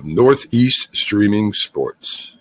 Northeast Streaming Sports.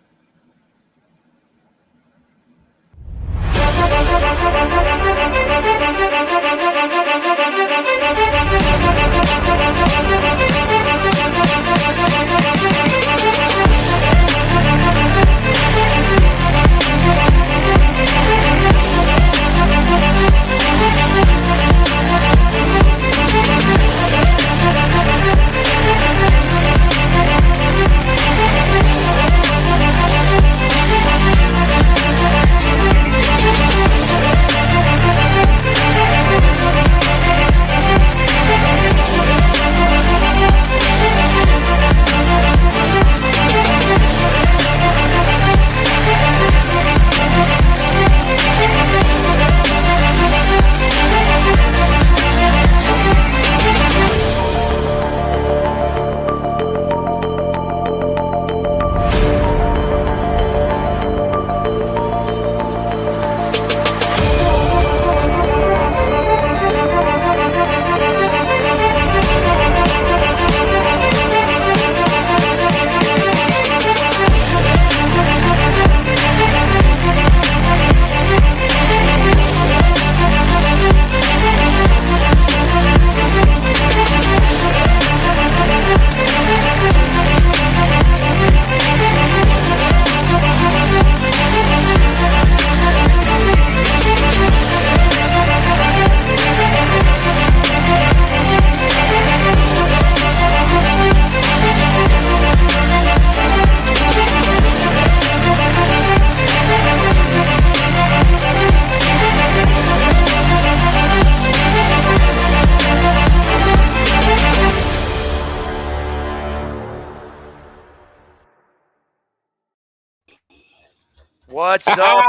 What's up,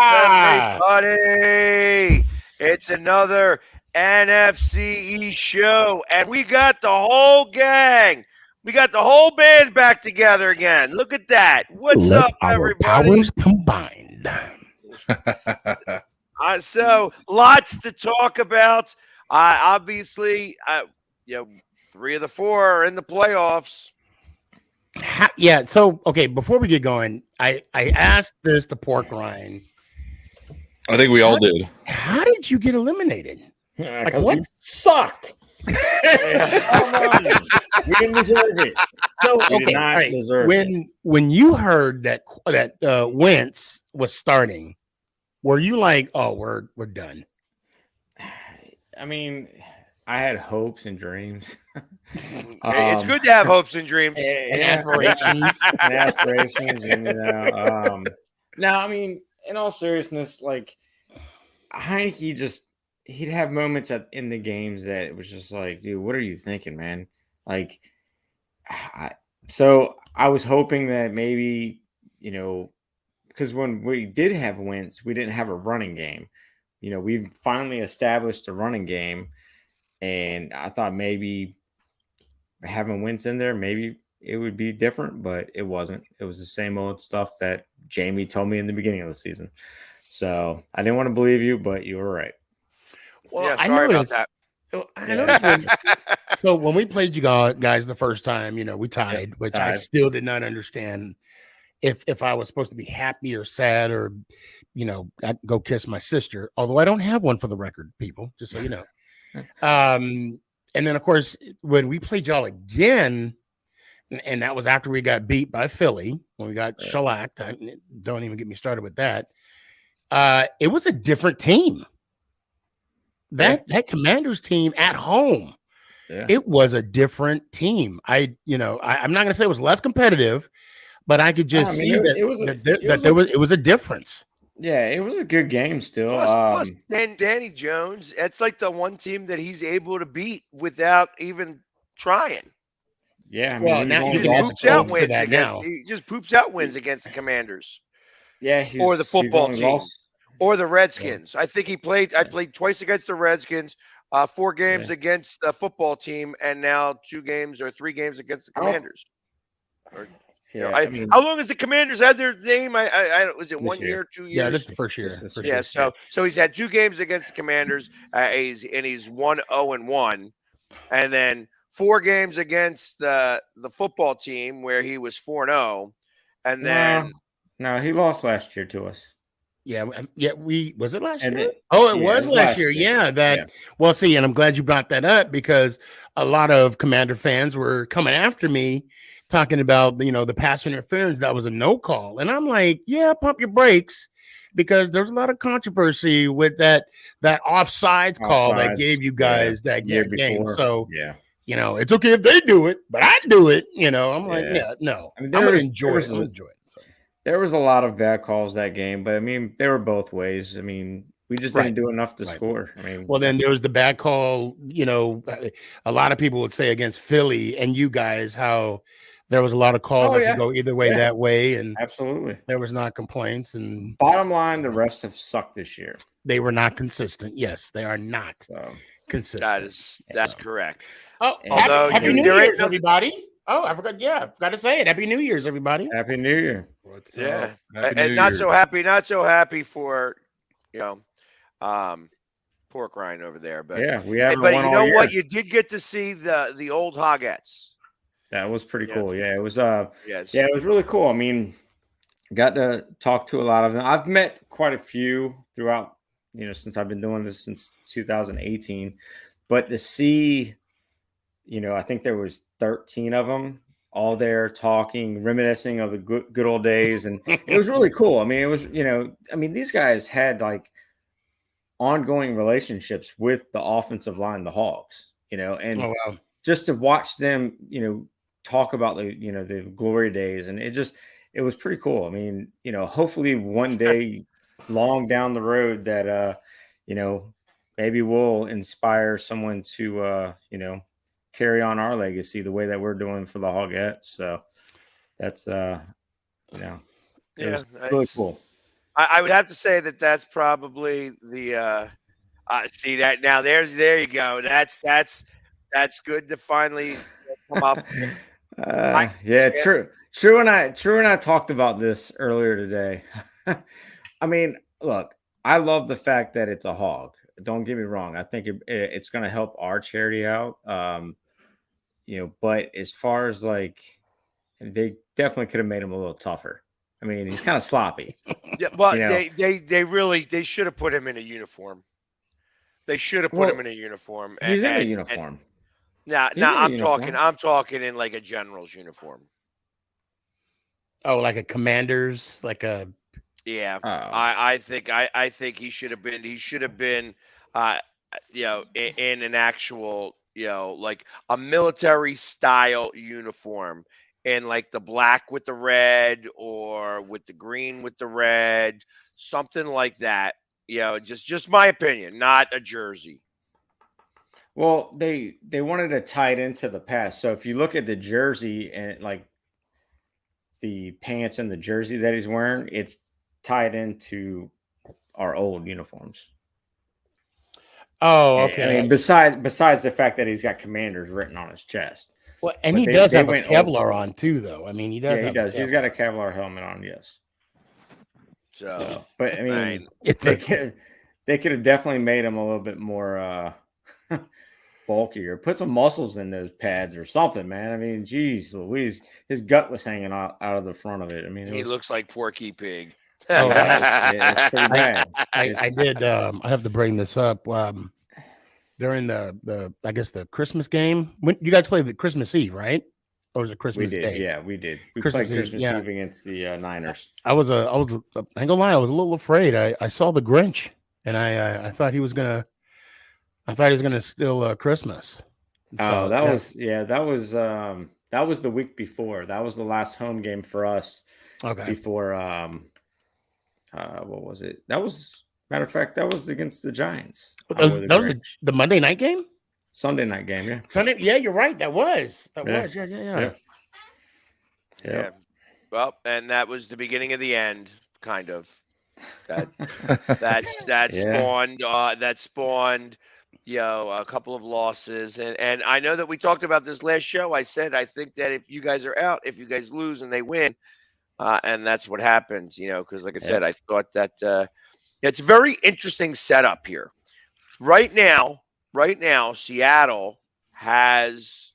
everybody? It's another NFC show, and we got the whole gang. We got the whole band back together again. Look at that. What's Let up, our everybody? powers combined. So, lots to talk about. Obviously, 3 of the 4 are in the playoffs. Yeah. So, okay, before we get going, I asked this to Pork Rind. I think we all did. How did you get eliminated? Like what? We sucked. Come on. We didn't deserve it. So, We did okay, not all right. deserve it. When you heard that Wentz was starting, were you like, "Oh, we're done"? I mean, I had hopes and dreams. It's good to have hopes and dreams. And aspirations. and aspirations, and no, I mean, in all seriousness, like Heineke he'd have moments in the games that it was just like, dude, what are you thinking, man? Like, so I was hoping that maybe, because when we did have Wentz, we didn't have a running game. We finally established a running game, and I thought maybe having Wentz in there, maybe it would be different, but it wasn't. It was the same old stuff that Jamie told me in the beginning of the season. So I didn't want to believe you, but you were right. Well, yeah, sorry about that. I noticed so when we played you guys the first time, we tied, which I still did not understand if I was supposed to be happy or sad or, I'd go kiss my sister, although I don't have one for the record, people, just so you know. And then, of course, when we played y'all again, and that was after we got beat by Philly, when we got shellacked, don't even get me started with that. It was a different team. That Commanders team at home, it was a different team. I'm not going to say it was less competitive, but I could just see that it was a difference. Yeah, it was a good game still. Plus, Danny Jones, it's like the one team that he's able to beat without even trying. Yeah, now he just poops out wins against the Commanders. Yeah, or the football team. Or the Redskins. Yeah. I think I played twice against the Redskins, 4 games against the football team, and now 2 games or 3 games against the Commanders. How long has the Commanders had their name? Was it 1 year, 2 years? Yeah, this is the first year. So he's had 2 games against the Commanders. He's 1-0-1, and then 4 games against the football team where he was 4-0, and then No, he lost last year to us. Yeah, was it last And year? then- Oh, it yeah, was last year. Yeah, well, see, and I'm glad you brought that up because a lot of Commander fans were coming after me talking about, the pass interference that was a no call. And I'm like, yeah, pump your brakes because there's a lot of controversy with that offsides call that Offsides, gave you guys that year game. before. So, Yeah. it's okay if they do it, but I do it. I'm like, Yeah. yeah, no. I mean, I'm there gonna was- enjoy there it. was I'll a- enjoy it. So. There was a lot of bad calls that game, but I mean, they were both ways. I mean, we just Right. didn't do enough to Right. score. I mean, Well, then there was the bad call, a lot of people would say against Philly and you guys, how there was a lot of calls that could go either way that way. And absolutely. there was not complaints. And Bottom line, the refs have sucked this year. they were not consistent. Yes, they are not So consistent. That's correct. Oh, Although happy you- New there ain't Year's, everybody. Oh, I forgot. Yeah, I forgot to say it. Happy New Year's, everybody. Happy New Year. What's Yeah, Happy and New not Year. so happy for pork rind over there. But Yeah, we haven't but won you all know year. what? You did get to see the old Hogettes. That was pretty Yeah. cool. Yeah, it was. Yes. Yeah, it was really cool. I mean, got to talk to a lot of them. I've met quite a few throughout, since I've been doing this since 2018. But to see, I think there was 13 of them all there talking, reminiscing of the good old days, and it was really cool. I mean, it was, these guys had like ongoing relationships with the offensive line, the Hogs, and Oh, wow. just to watch them, talk about the glory days, and it was pretty cool. I mean, hopefully one day long down the road that maybe we'll inspire someone to carry on our legacy the way that we're doing for the Hogettes. So that's it was really cool. I would have to say that's probably the see that now there you go. That's good to finally come up. Yeah, true. True and I talked about this earlier today. I mean, look, I love the fact that it's a hog. Don't get me wrong. I think it's going to help our charity out. But as far as like, they definitely could have made him a little tougher. I mean, he's kind of sloppy. Yeah, well, they should have put him in a uniform. They should have put him in a uniform. He's in a uniform. Now I'm talking in like a general's uniform. Oh, like a commander's, like a. Yeah, I think he should have been. He should have been, in an actual, like a military style uniform, in like the black with the red or with the green with the red, something like that. Just my opinion, not a jersey. Well, they wanted to tie it into the past. So if you look at the jersey and like the pants and the jersey that he's wearing, it's tied into our old uniforms. Oh, okay. I mean, besides the fact that he's got Commanders written on his chest. Well, and he does have a Kevlar on too, though. I mean, he does. Yeah, he does. He's got a Kevlar helmet on. Yes. So but I mean, they could have definitely made him a little bit more bulkier. Put some muscles in those pads or something, man. I mean, geez, Louise, his gut was hanging out of the front of it. I mean, he looks like Porky Pig. Oh, it's pretty bad. I did. I have to bring this up. During the I guess the Christmas game, when you guys played the Christmas Eve, right? Or was it Christmas Day? Yeah, we did. We Christmas played Christmas Eve, Eve against the Niners. I ain't gonna lie, I was a little afraid. I saw the Grinch, and I thought he was gonna steal Christmas. So that was the week before. That was the last home game for us. Okay. Before what was it? That was, matter of fact, that was against the Giants. That was the Monday night game? Sunday night game, yeah. Sunday, yeah, you're right. That was. Yeah. Well, and that was the beginning of the end, kind of. That spawned a couple of losses, and I know that we talked about this last show. I said I think that if you guys are out, if you guys lose and they win, and that's what happens, because like I said, I thought that it's a very interesting setup here. Right now, Seattle has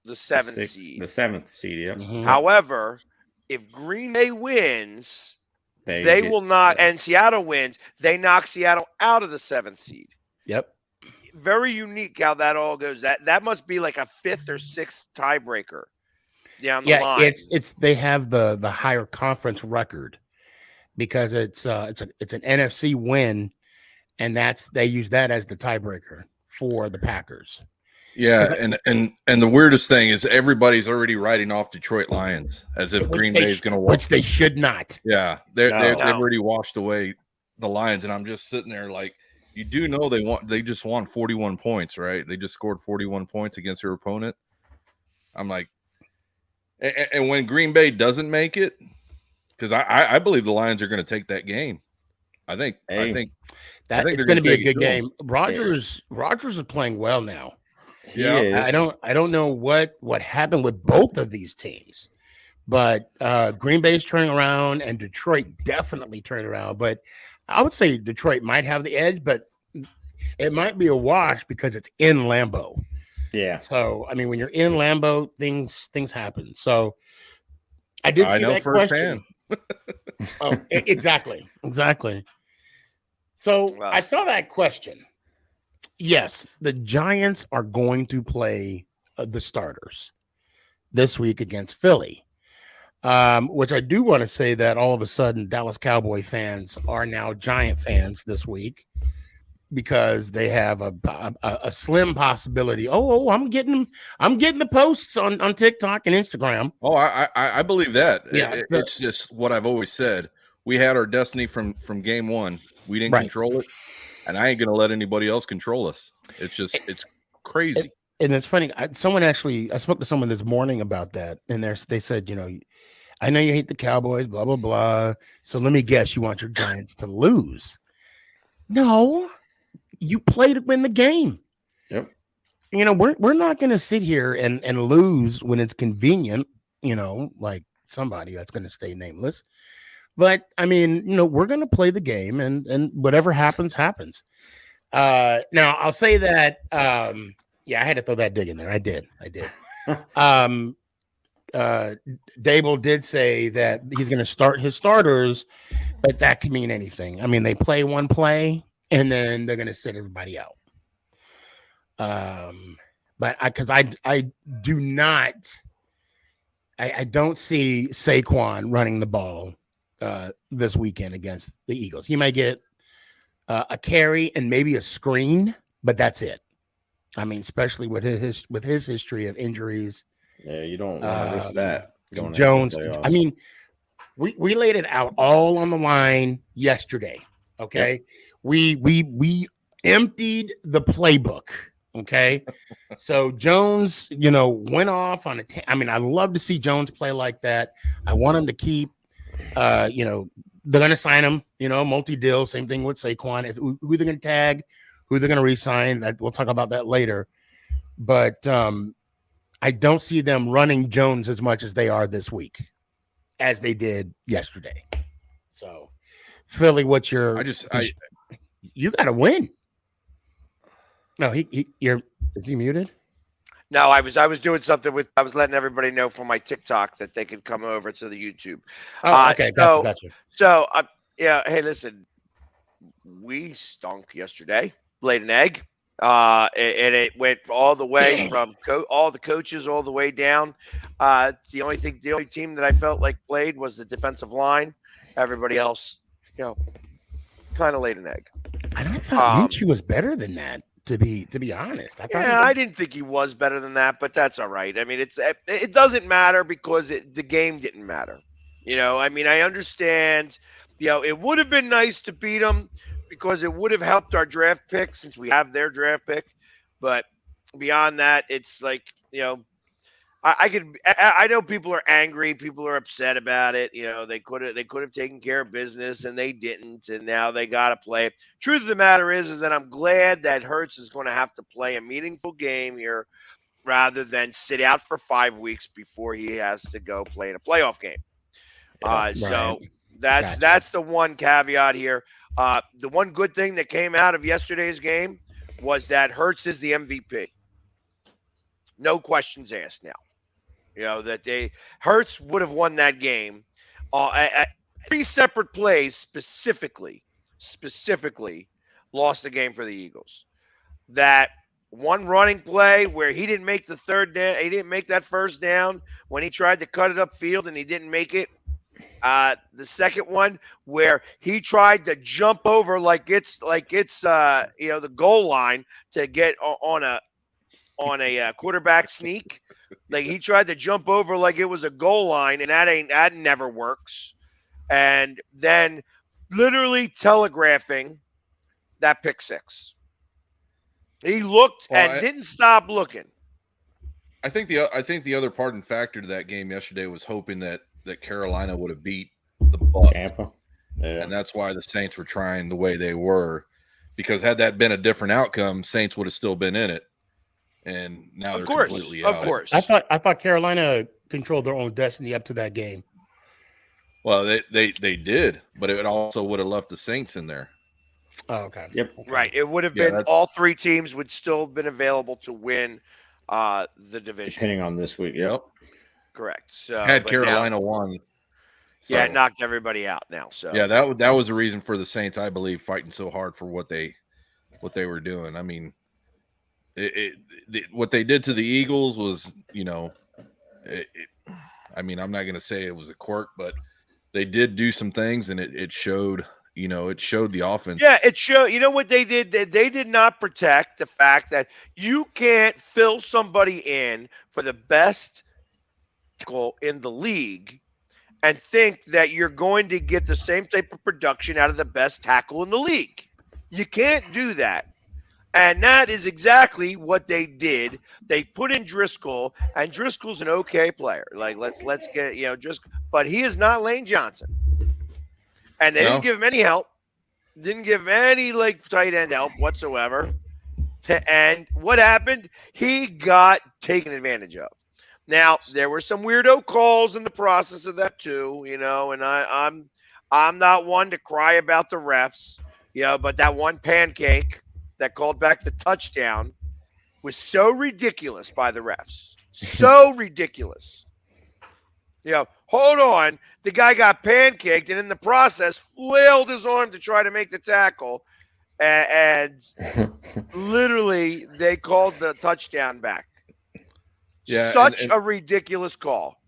the seventh seed. The seventh seed. Yep. Mhm. However, if Green Bay wins, they get- will not, and Seattle wins, they knock Seattle out of the seventh seed. Yep. Very unique how that all goes. That must be like a fifth or sixth tiebreaker down the line. It's they have the higher conference record because it's an NFC win, and they use that as the tiebreaker for the Packers. Yeah, and the weirdest thing is everybody's already writing off Detroit Lions as if Green Bay is going to which they should not. Yeah, they've already washed away the Lions, and I'm just sitting there like, you do know they just won 41 points, right? They just scored 41 points against their opponent. I'm like, and when Green Bay doesn't make it, because I believe the Lions are going to take that game. I think It's going to be a good game. Rogers is playing well now. Yeah, I don't know what happened with both of these teams, but Green Bay's turning around and Detroit definitely turned around. But I would say Detroit might have the edge, but it might be a wash because it's in Lambeau. Yeah. So I mean, when you're in Lambeau, things happen. So I did see that question. Oh, exactly. So Wow. I saw that question. Yes, the Giants are going to play the starters this week against Philly, which I do want to say that all of a sudden Dallas Cowboy fans are now Giant fans this week because they have a slim possibility. Oh, I'm getting the posts on TikTok and Instagram. Oh, I believe that. Yeah, it's just what I've always said. We had our destiny from game one. We didn't control it. And I ain't going to let anybody else control us. It's crazy. And it's funny. I spoke to someone this morning about that. And they said, I know you hate the Cowboys, blah, blah, blah. So let me guess, you want your Giants to lose. No, you play to win the game. Yep. We're not going to sit here and lose when it's convenient, like somebody that's going to stay nameless. But I mean, we're going to play the game and whatever happens, happens. Now I'll say that, I had to throw that dig in there. I did. Dable did say that he's going to start his starters, but that could mean anything. I mean, they play one play and then they're going to sit everybody out. But I don't see Saquon running the ball this weekend against the Eagles. He might get a carry and maybe a screen, but that's it. I mean, especially with his history of injuries. Yeah, you don't want to risk that. Jones. I mean, we laid it out all on the line yesterday. Okay, yep. We emptied the playbook. Okay, so Jones, went off on I mean, I love to see Jones play like that. I want him to keep. They're going to sign him, multi-deal. Same thing with Saquon. Who they're going to tag, who they're going to re-sign. We'll talk about that later. But I don't see them running Jones as much as they are this week, as they did yesterday. So, Philly, what's your? You got to win. No, is he muted? No, I was doing something I was letting everybody know from my TikTok that they could come over to the YouTube. Oh, okay, gotcha. So, hey, listen, we stunk yesterday, laid an egg, and it went all the way from all the coaches all the way down. The only team that I felt like played was the defensive line. Everybody else, kind of laid an egg. I thought Minshew was better than that. To be honest, I didn't think he was better than that, but that's all right. I mean, it doesn't matter because the game didn't matter. I mean, I understand. It would have been nice to beat them because it would have helped our draft pick since we have their draft pick. But beyond that, it's like I know people are angry, people are upset about it. They could have taken care of business and they didn't, and now they got to play. Truth of the matter is that I'm glad that Hurts is going to have to play a meaningful game here rather than sit out for 5 weeks before he has to go play in a playoff game. So that's the one caveat here. The one good thing that came out of yesterday's game was that Hurts is the MVP. No questions asked now. You know, that Hurts would have won that game. At 3 separate plays specifically lost the game for the Eagles. That one running play where he didn't make the third down, he didn't make that first down when he tried to cut it upfield and he didn't make it. The second one where he tried to jump over like it's the goal line to get on a quarterback sneak. Like he tried to jump over like it was a goal line, and that never works. And then literally telegraphing that pick six. He looked and didn't stop looking. I think the other part and factor to that game yesterday was hoping that Carolina would have beat the Bucs. Tampa. Yeah. And that's why the Saints were trying the way they were, because had that been a different outcome, Saints would have still been in it. And now they're completely out. Of course. I thought Carolina controlled their own destiny up to that game. Well, they did, but it also would have left the Saints in there. Oh, okay. Yep. Right. It would have been all three teams would still have been available to win the division. Depending on this week. Yep. Correct. So Had Carolina won. So, yeah, it knocked everybody out now. So yeah, that was the reason for the Saints, I believe, fighting so hard for what they were doing. I mean, what they did to the Eagles was, I mean, I'm not going to say it was a quirk, but they did do some things, and it showed. It showed the offense. Yeah, it showed. You know what they did? They did not protect the fact that you can't fill somebody in for the best tackle in the league and think that you're going to get the same type of production out of the best tackle in the league. You can't do that. And that is exactly what they did. They put in Driscoll, and Driscoll's an okay player. Like let's get Driscoll, but he is not Lane Johnson. And they didn't give him any help. Didn't give him any tight end help whatsoever. And what happened? He got taken advantage of. Now, there were some weirdo calls in the process of that too, and I'm not one to cry about the refs, but that one pancake that called back the touchdown was so ridiculous by the refs. So ridiculous. Hold on. The guy got pancaked and in the process flailed his arm to try to make the tackle. And literally they called the touchdown back. Yeah, Such a ridiculous call.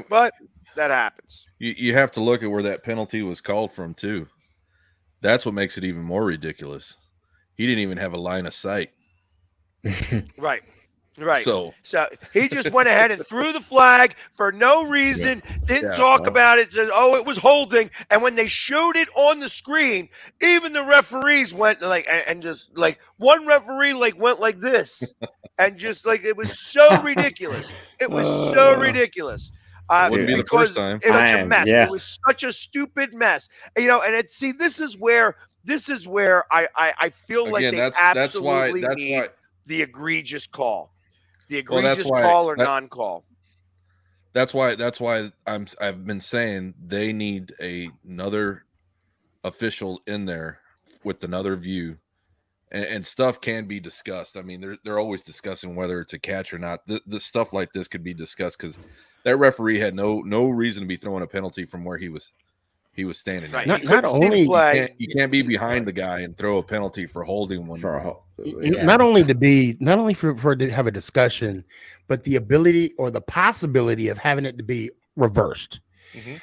But that happens. You have to look at where that penalty was called from, too. That's what makes it even more ridiculous. He didn't even have a line of sight. Right. Right. So he just went ahead and threw the flag for no reason, didn't talk about it, said, it was holding. And when they showed it on the screen, even the referees went one referee went like this. And just it was so ridiculous. It was so ridiculous. Wouldn't be the first time. It was such a mess. Yeah. It was such a stupid mess. And this is where I feel like they absolutely need the egregious call. The egregious call or non-call. That's why I've been saying they need another official in there with another view, and stuff can be discussed. I mean, they're always discussing whether it's a catch or not. The stuff like this could be discussed because that referee had no reason to be throwing a penalty from where he was standing. Right. Not only you can't be behind the guy and throw a penalty for holding one. Not only for it to have a discussion, but the ability or the possibility of having it to be reversed. Mm-hmm.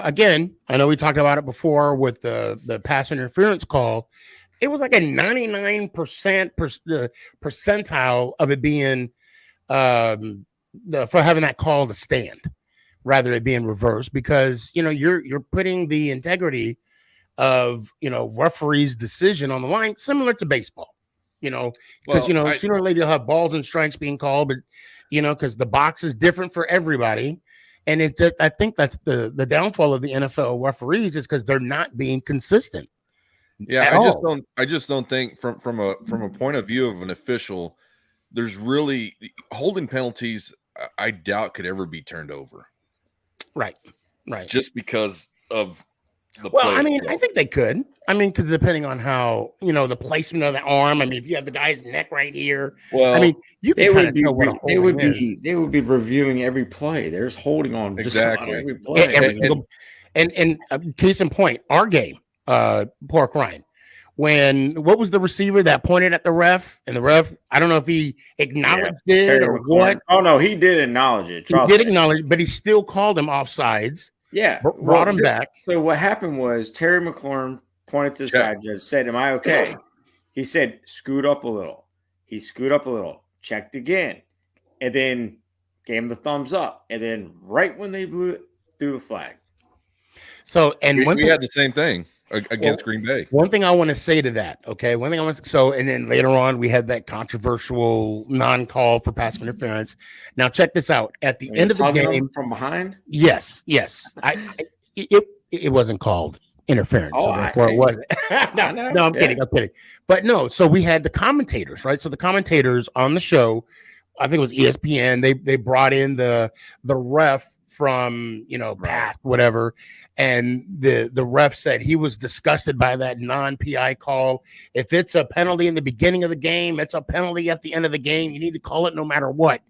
Again, I know we talked about it before with the pass interference call. It was like a 99% percentile of it being for having that call to stand, rather than being reversed, because you're putting the integrity of referee's decision on the line, similar to baseball. Because sooner or later you'll have balls and strikes being called, but because the box is different for everybody, and I think that's the downfall of the NFL referees is because they're not being consistent. Yeah, I just don't think from a point of view of an official, there's really holding penalties. I doubt could ever be turned over. Right. Just because of the I mean, I think they could. I mean, because depending on how the placement of the arm. I mean, if you have the guy's neck right here, Well, I mean, you They can kind would of be tell what a holding is. they would be reviewing every play. There's holding on just about Exactly. every play. Every single, and case in point, our game, Pork Ryan. What was the receiver that pointed at the ref? And the ref, I don't know if he acknowledged it Terry or McLaurin. what. Oh no, he did acknowledge it. He Trust did me. acknowledge, but he still called him offsides. Yeah, Brought him back. So what happened was Terry McLaurin pointed to the side judge, said, "Am I okay?" He said, "Scoot up a little." He scooted up a little, checked again, and then gave him the thumbs up. And then right when they threw the flag. So and we had the same thing against Green Bay. One thing I want to say to that, okay? And then later on we had that controversial non-call for pass interference. Now check this out. At the end of the game from behind. Yes. It wasn't called interference. Oh, so therefore it wasn't. no, I'm kidding. But no, so we had the commentators, right? So the commentators on the show, I think it was ESPN, they brought in the ref from past whatever, and the ref said he was disgusted by that non-PI call. If it's a penalty in the beginning of the game, it's a penalty at the end of the game. You need to call it no matter what.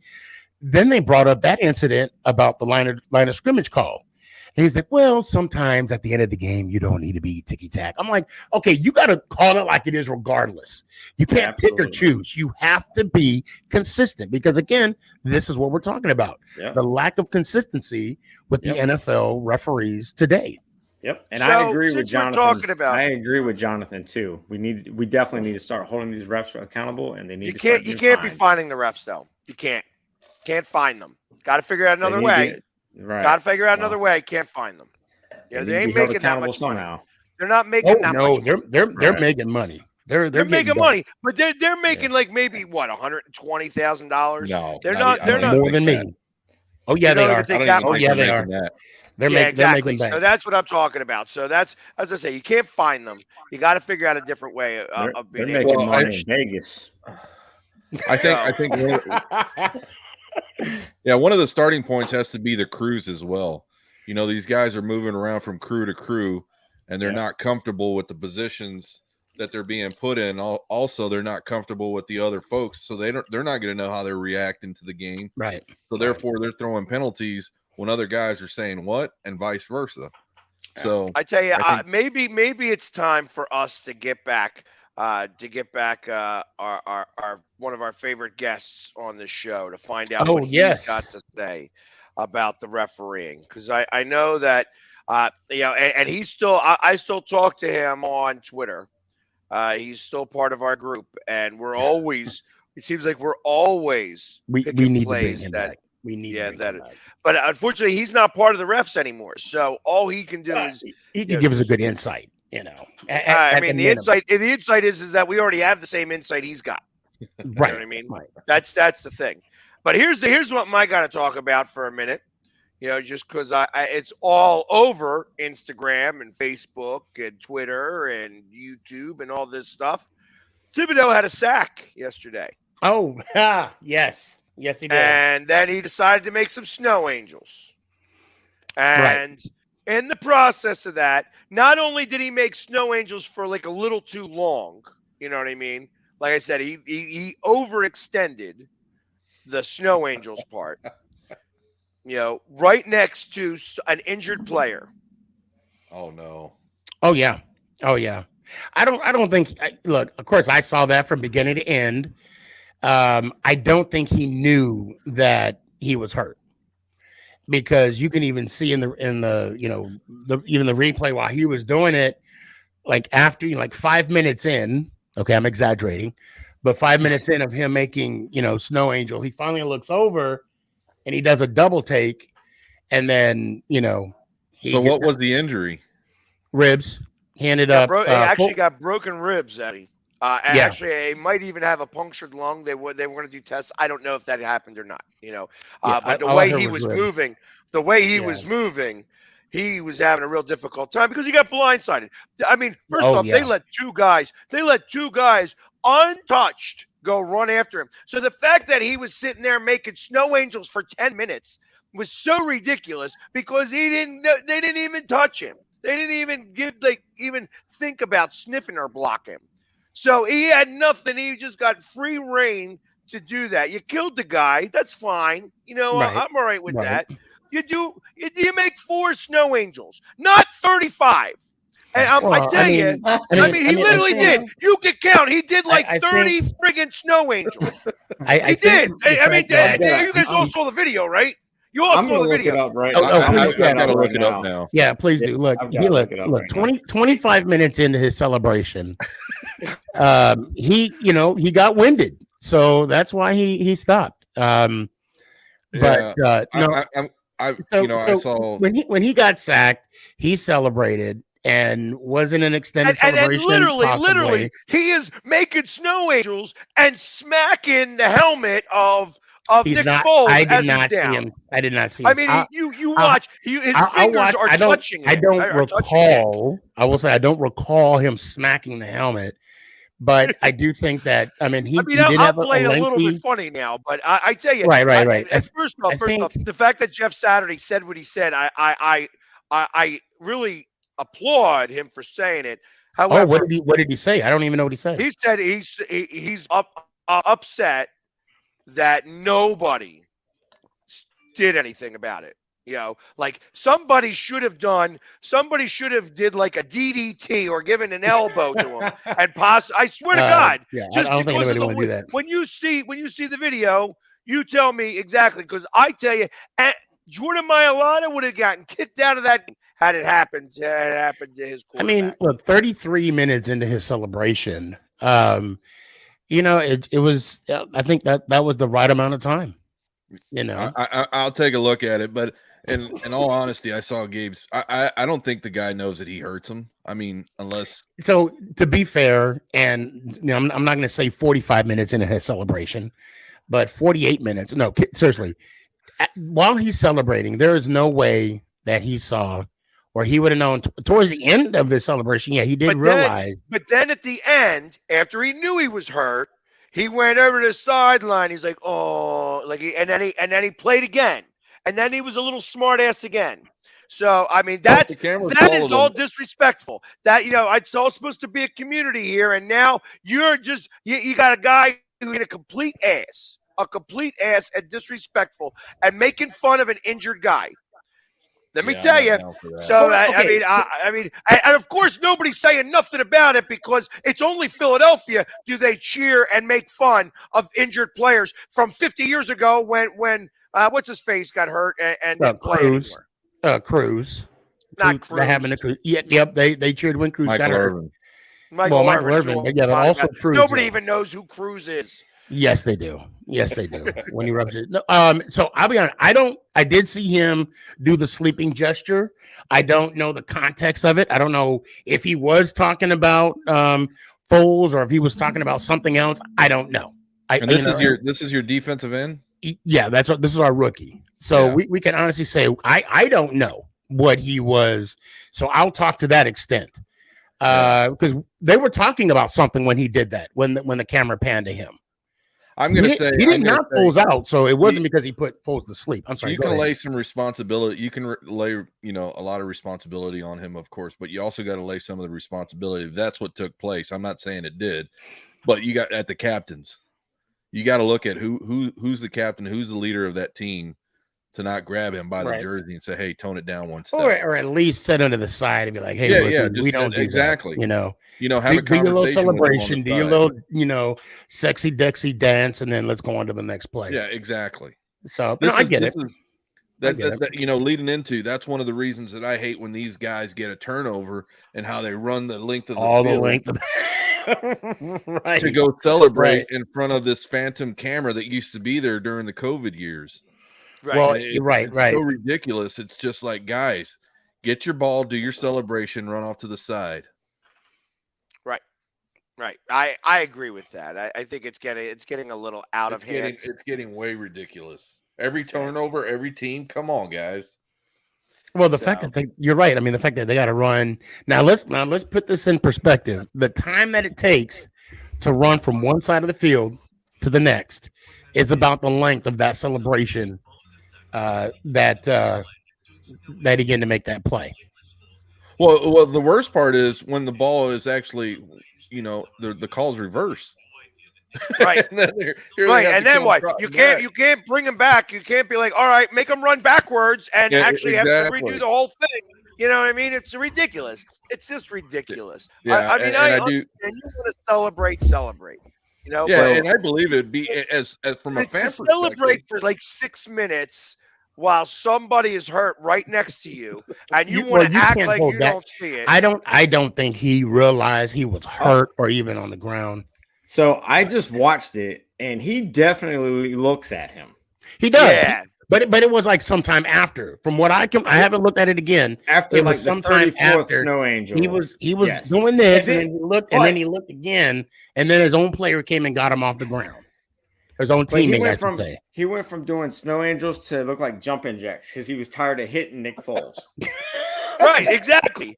Then they brought up that incident about the line of scrimmage call. And he's like, well, sometimes at the end of the game, you don't need to be ticky-tack. I'm like, okay, you got to call it like it is regardless. You can't pick or choose. You have to be consistent because, again, this is what we're talking about. Yep. The lack of consistency with the NFL referees today. Yep. And I agree with Jonathan. I agree with Jonathan, too. We definitely need to start holding these refs accountable, and they need You can't be finding the refs, though. You can't find them. Got to figure out another way. Right. Got to figure out another way. Can't find them. Yeah, they ain't making that much money. They're not making that much money. They're making money. They're making money, but they're making like maybe what $120,000. No, they're not more than me. Oh yeah, they are. Oh yeah, they are. They're making so that's what I'm talking about. So that's, as I say, you can't find them. You got to figure out a different way of being able to money in Vegas. I think. Yeah, one of the starting points has to be the crews as well. These guys are moving around from crew to crew, and they're not comfortable with the positions that they're being put in. Also, they're not comfortable with the other folks, so they're not going to know how they're reacting to the game. Right. So therefore, they're throwing penalties when other guys are saying what, and vice versa. So I tell you, maybe it's time for us to get back. Our one of our favorite guests on the show to find out what he's got to say about the refereeing, because I know that and he's still I still talk to him on Twitter. He's still part of our group, and it seems like we're always we need plays to bring him back. We need that. But unfortunately, he's not part of the refs anymore. So all he can do is he can give us a good insight. The insight is that we already have the same insight he's got. Right. You know what I mean? Right. That's the thing. But here's what I got to talk about for a minute. Just because it's all over Instagram and Facebook and Twitter and YouTube and all this stuff. Thibodeau had a sack yesterday. Oh, yes, he did. And then he decided to make some snow angels. And in the process of that, not only did he make snow angels for like a little too long, you know what I mean? Like I said, he overextended the snow angels part, right next to an injured player. Oh no. Oh yeah. I don't think. Look, of course, I saw that from beginning to end. I don't think he knew that he was hurt, because you can even see in the even the replay while he was doing it, like after 5 minutes in. Okay, I'm exaggerating, but 5 minutes in of him making snow angel, he finally looks over and he does a double take, and then So what was the injury? Ribs. He ended up. He actually got broken ribs, Eddie. Actually, he might even have a punctured lung. They were going to do tests. I don't know if that happened or not. But the way he was moving, he was having a real difficult time because he got blindsided. I mean, first off, they let two guys untouched go run after him. So the fact that he was sitting there making snow angels for 10 minutes was so ridiculous because they didn't even touch him. They didn't even even think about sniffing or blocking. So he had nothing. He just got free reign to do that. You killed the guy. That's fine. Right. I'm all right with Right. that. You make 4 snow angels, not 35. And I Well, tell you, he literally did. You can count. He did like I 30 think- friggin' snow angels. I He think did. the fact that- You guys all saw the video, right? You all I'm saw gonna the look it video. up right Oh, now. oh, I'm please, looking I've it got to up look right it up now. now. Yeah, please do. Look, I've gotta look it up right now. 25 minutes into his celebration, he got winded, so that's why he stopped. No, I saw when he got sacked, he celebrated and wasn't an extended And celebration. literally, possibly. he is making snow angels and smacking the helmet of He's Nick not. Foles I did as not he's see down. him. I did not see him. I mean, you watch. His I'll fingers watch- are I don't- touching it. I don't are touching it. recall. I will say I don't recall him smacking the helmet, but I do think that. I mean, he did I'll have play it a little lengthy. bit funny now, but I tell you, Right. First off, think- the fact that Jeff Saturday said what he said, I really applaud him for saying it. However, What did he say? I don't even know what he said. he said he's upset that nobody did anything about it. Like somebody should have did like a DDT or given an elbow to him. And I swear to God, yeah, just I don't think because anybody of want to do that. when you see the video, you tell me exactly, because I tell you, Jordan Mailata would have gotten kicked out of that had it happened to his quarterback. I mean, look, 33 minutes into his celebration, it was. I think that was the right amount of time. I'll take a look at it, but in all honesty, I saw Gabe's. I don't think the guy knows that he hurts him. I mean, unless. So to be fair, and I'm not going to say 45 minutes into his celebration, but 48 minutes. No, seriously. While he's celebrating, there is no way that he saw, or he would have known towards the end of his celebration. Yeah, he did realize. But then at the end, after he knew he was hurt, he went over to the sideline. He's like, "Oh," and then he played again, and then he was a little smart ass again. So I mean, that is all disrespectful. That it's all supposed to be a community here, and now you're just you got a guy who's a complete ass and disrespectful and making fun of an injured guy. Let me tell you. So I mean, and of course nobody's saying nothing about it because it's only Philadelphia do they cheer and make fun of injured players from 50 years ago when what's his face got hurt and didn't play anymore. Cruz. Not Cruz. That happened to Cruz. Yep. They cheered when Cruz got hurt. Michael Irvin. Yeah, but also Cruz. Nobody even knows who Cruz is. Yes, they do. When he rubs it. No, so I'll be honest. I did see him do the sleeping gesture. I don't know the context of it. I don't know if he was talking about Foles or if he was talking about something else. I don't know. This is your defensive end? Yeah, this is our rookie. So we can honestly say I don't know what he was. So I'll talk to that extent. Because they were talking about something when he did that, when the camera panned to him. I'm going to say he did not Foles out, so it wasn't because he put Foles to sleep. I'm sorry. You can lay some responsibility. You can lay, a lot of responsibility on him, of course, but you also got to lay some of the responsibility. That's what took place. I'm not saying it did, but you got at the captains. You got to look at who's the captain, who's the leader of that team, to not grab him by the jersey and say, "Hey, tone it down one step," or at least sit under the side and be like, "Hey, we don't do exactly." That. Have a conversation, do your little celebration, do your little, sexy Dexy dance, and then let's go on to the next play. Yeah, exactly. So I get it. Leading into that's one of the reasons that I hate when these guys get a turnover and how they run the length of the field. The length of right. To go celebrate in front of this phantom camera that used to be there during the COVID years. Right. Well, it's so ridiculous. It's just like, guys, get your ball, do your celebration, run off to the side. Right. I agree with that. I think it's getting a little out of hand. It's getting way ridiculous. Every turnover, every team. Come on, guys. Well, the fact that you're right. I mean, the fact that they got to run now. Let's put this in perspective. The time that it takes to run from one side of the field to the next is about the length of that celebration. That he getting to make that play. Well, the worst part is when the ball is actually, the call's reversed. Right. And then Right, and then what? You can't bring him back. You can't be like, all right, make him run backwards and actually have to redo the whole thing. You know what I mean? It's ridiculous. It's just ridiculous. Yeah, I mean, I do. And you want to celebrate. Yeah, and I believe it'd be as from a fan perspective. Celebrate for like 6 minutes while somebody is hurt right next to you, and you want to act like you don't see it. I don't think he realized he was hurt or even on the ground. So I just watched it, and he definitely looks at him. He does. Yeah. But it was like sometime after. From what I haven't looked at it again. After it like was the sometime 34th after Snow Angel. He was doing this, and then he looked, and then he looked again, and then his own player came and got him off the ground. His own teammate, I should say. He went from doing Snow Angels to look like jumping jacks because he was tired of hitting Nick Foles. Right, exactly.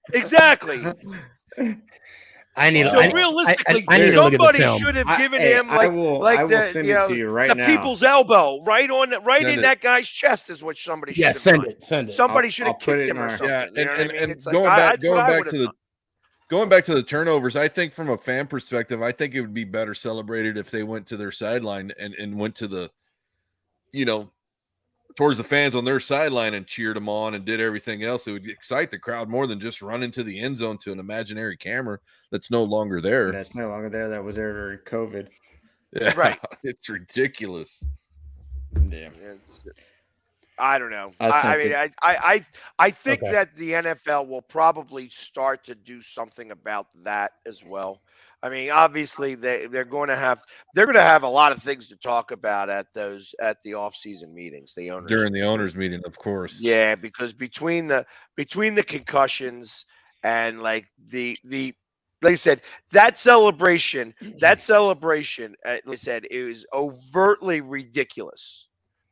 Realistically, somebody should have given him the people's elbow right in that guy's chest is what somebody should have done. Send it. Somebody should have kicked him or something. Yeah, going back to the turnovers, I think from a fan perspective, I think it would be better celebrated if they went to their sideline and went to the, towards the fans on their sideline and cheered them on and did everything else. It would excite the crowd more than just run into the end zone to an imaginary camera that's no longer there. That's no longer there. That was there during COVID. Yeah, right. It's ridiculous. Yeah. I don't know. I think that the NFL will probably start to do something about that as well. I mean, obviously they're going to have a lot of things to talk about at the off-season meetings, the owners meeting, of course. Yeah, because between the concussions and like the like I said, that celebration, like I said, it was overtly ridiculous.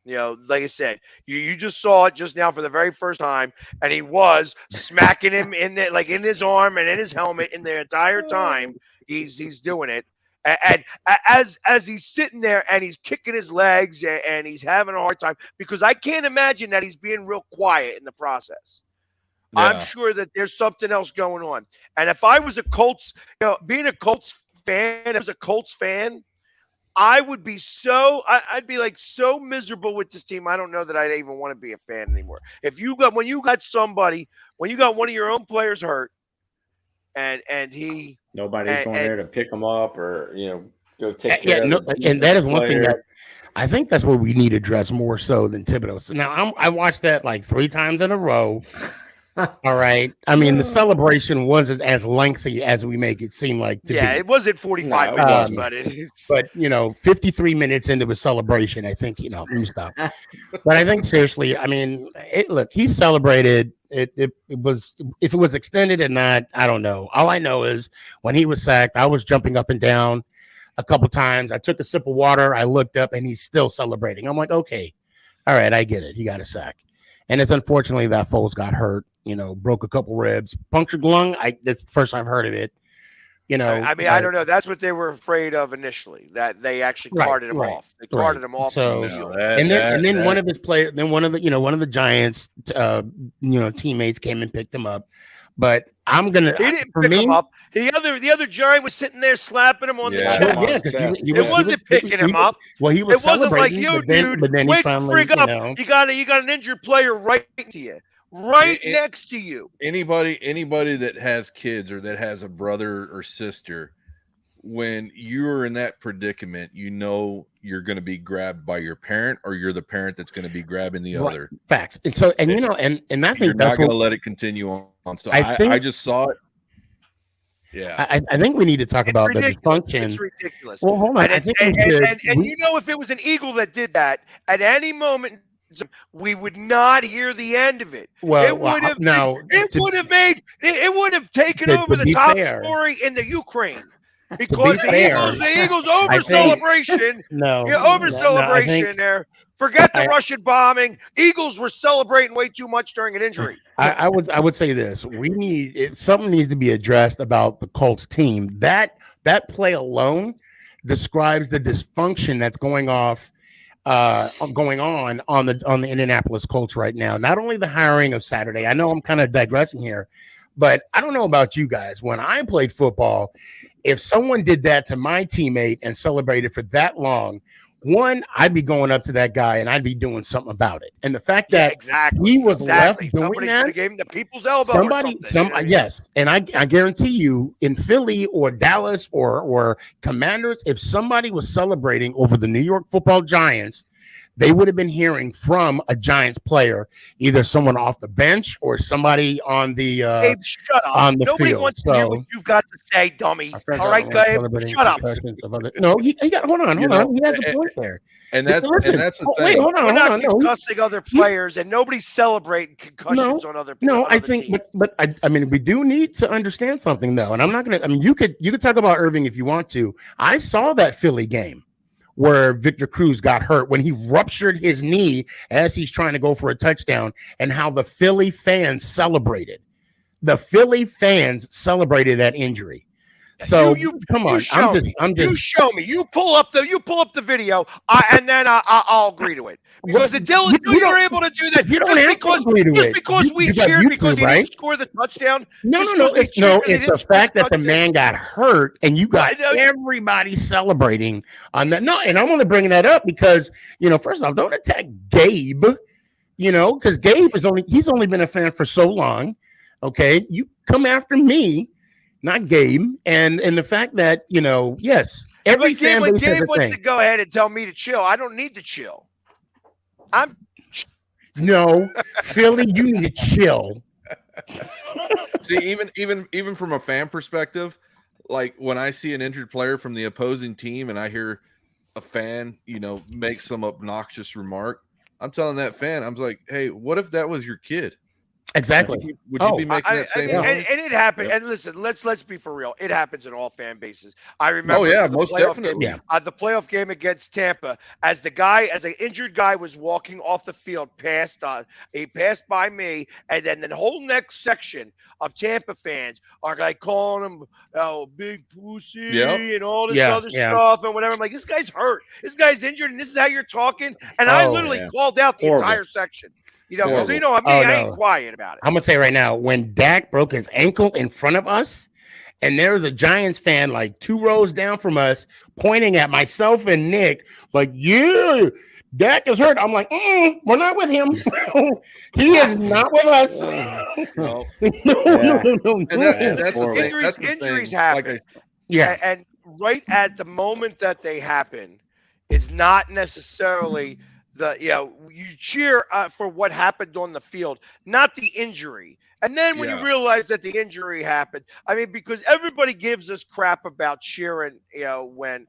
Like I said, you just saw it just now for the very first time, and he was smacking him in his arm and in his helmet in the entire time. He's doing it, and as he's sitting there and he's kicking his legs and he's having a hard time because I can't imagine that he's being real quiet in the process. Yeah. I'm sure that there's something else going on. And if I was a Colts, being a Colts fan, I would be I'd be like so miserable with this team. I don't know that I'd even want to be a fan anymore. When you got one of your own players hurt, and nobody's going there to pick them up or go take care of them. And that is one thing that I think that's what we need to address more so than Thibodeau. So now I watched that like 3 times in a row. All right. I mean, the celebration wasn't as lengthy as we make it seem like to be. It wasn't 45 minutes, but it is. But 53 minutes into a celebration, I think let me stop. But I think seriously, I mean, he celebrated. It was, if it was extended or not, I don't know. All I know is when he was sacked, I was jumping up and down a couple times. I took a sip of water. I looked up, and he's still celebrating. I'm like, okay, all right, I get it. He got a sack, and it's unfortunately that Foles got hurt. Broke a couple ribs, punctured lung. That's the first I've heard of it. I mean, I don't know. That's what they were afraid of initially. That they actually carted him off. They carted him off. So, and then one of his players, then one of the Giants, teammates came and picked him up. But I'm gonna. He didn't pick him up. The other Giant was sitting there slapping him on the chest. It wasn't picking him up. Well, he was. It wasn't like, yo, dude, wake finally, frig up. You got an injured player right to you. Next to you. Anybody that has kids or that has a brother or sister, when you're in that predicament, you're going to be grabbed by your parent, or you're the parent that's going to be grabbing the other. Facts. And so, and and I think you're not going to let it continue on. So I just saw it. Yeah, I think we need to talk about the dysfunction. It's ridiculous. Well, hold on. And if it was an Eagle that did that at any moment, we would not hear the end of it. Well, it would have taken over the top story in the Ukraine because the Eagles over celebration. Celebration there. Forget the Russian bombing. Eagles were celebrating way too much during an injury. I would say this: something needs to be addressed about the Colts team. That play alone describes the dysfunction that's going on the Indianapolis Colts right now. Not only the hiring of Saturday, I know I'm kind of digressing here, But I don't know about you guys. When I played football, if someone did that to my teammate and celebrated for that long, one, I'd be going up to that guy and I'd be doing something about it. And the fact that exactly. he was left doing Somebody could that, have gave him the people's elbow. somebody, or something, you know what I mean? yes, and I guarantee you, in Philly or Dallas or Commanders, if somebody was celebrating over the New York Football Giants, they would have been hearing from a Giants player, either someone off the bench or somebody on the Gabe, shut up. on the Nobody field. wants to hear what you've got to say, dummy. Our All right, Gabe, shut up. No, he got. Hold on. You He know, has a point there. And that's Listen, the thing. wait, hold We're on. not concussing other players, and nobody's celebrating concussions on other people. No, I think, but I mean, we do need to understand something though, and I'm not gonna. I mean, you could talk about Irving if you want to. I saw that Philly game where Victor Cruz got hurt when he ruptured his knee as he's trying to go for a touchdown, and how the Philly fans celebrated. The Philly fans celebrated that injury. So come on, I'm just. You show me. You pull up the video, and then I'll agree to it. Because until you were able to do that, you don't have to agree to it. Because we cheered because he didn't score the touchdown. No. It's the fact that the man got hurt, and you got everybody celebrating on that. No, and I'm only bringing that up because first off, don't attack Gabe. Because Gabe he's only been a fan for so long. Okay, you come after me. Not Gabe, and the fact that yes, every fan base has a wants thing. to go ahead and tell me to chill. I don't need to chill. No, Philly, you need to chill. See, even from a fan perspective, like when I see an injured player from the opposing team, and I hear a fan, make some obnoxious remark, I'm telling that fan, I'm like, hey, what if that was your kid? Exactly. Would you be making that same? And it happened. And listen, let's be for real. It happens in all fan bases. I remember. Oh yeah, most definitely. The playoff game against Tampa, as an injured guy was walking off the field, he passed by me, and then the whole next section of Tampa fans are like calling him big pussy and all this other stuff and whatever. I'm like, this guy's hurt. This guy's injured, and this is how you're talking. And I literally called out the entire section. Because I ain't quiet about it. I'm gonna tell you right now, when Dak broke his ankle in front of us, and there was a Giants fan like 2 rows down from us pointing at myself and Nick, like, yeah, Dak is hurt. I'm like, we're not with him. He is not with us. No. And that's the thing. Injuries happen. And right at the moment that they happen is not necessarily you cheer for what happened on the field, not the injury. And then when you realize that the injury happened, I mean, because everybody gives us crap about cheering, when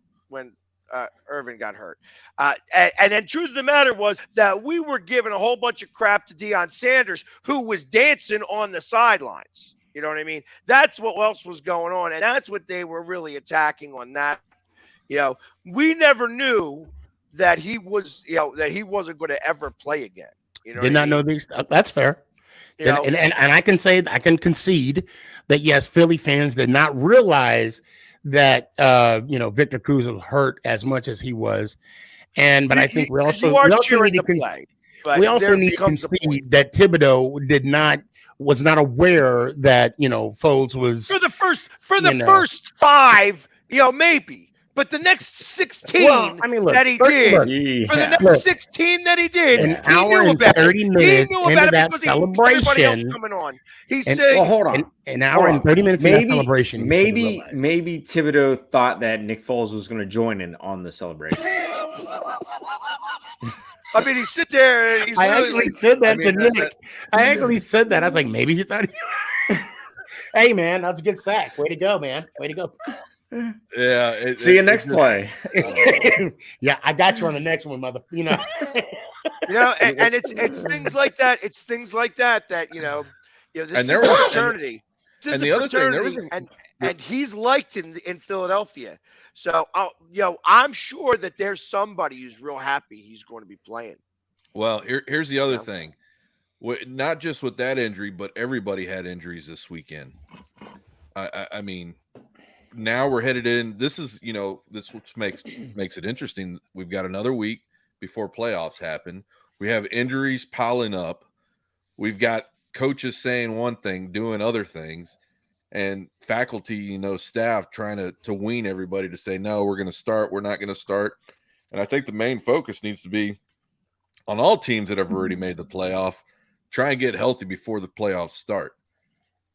Irvin got hurt. And then truth of the matter was that we were giving a whole bunch of crap to Deion Sanders, who was dancing on the sidelines. You know what I mean? That's what else was going on. And that's what they were really attacking on that. We never knew that he was, that he wasn't going to ever play again. Did not know these. That's fair. And I can concede that yes, Philly fans did not realize that Victor Cruz was hurt as much as he was, but I think we also need to concede that Thibodeau was not aware that Foles was for the first 5, maybe. But the next 16 that he did, for the next 16 that he did, an hour and 30 minutes into that celebration, coming on. He said, "Well, hold on, an hour and 30 minutes into that celebration." Maybe Thibodeau thought that Nick Foles was going to join in on the celebration. I mean, he sit there. And I actually said that to Nick. I actually said that. I was like, maybe he thought. Hey, man, that's a good sack. Way to go, man. Way to go. Yeah. See you next play. Yeah, I got you on the next one, mother. And it's things like that. It's things like that this is a fraternity. This is a fraternity, and he's liked in Philadelphia. So, I'm sure that there's somebody who's real happy he's going to be playing. Well, here's the other thing. Not just with that injury, but everybody had injuries this weekend. I mean, now we're headed in. This is, this what makes it interesting. We've got another week before playoffs happen. We have injuries piling up. We've got coaches saying one thing, doing other things, and faculty, staff trying to wean everybody to say, no, we're going to start, we're not going to start. And I think the main focus needs to be on all teams that have already made the playoff, try and get healthy before the playoffs start.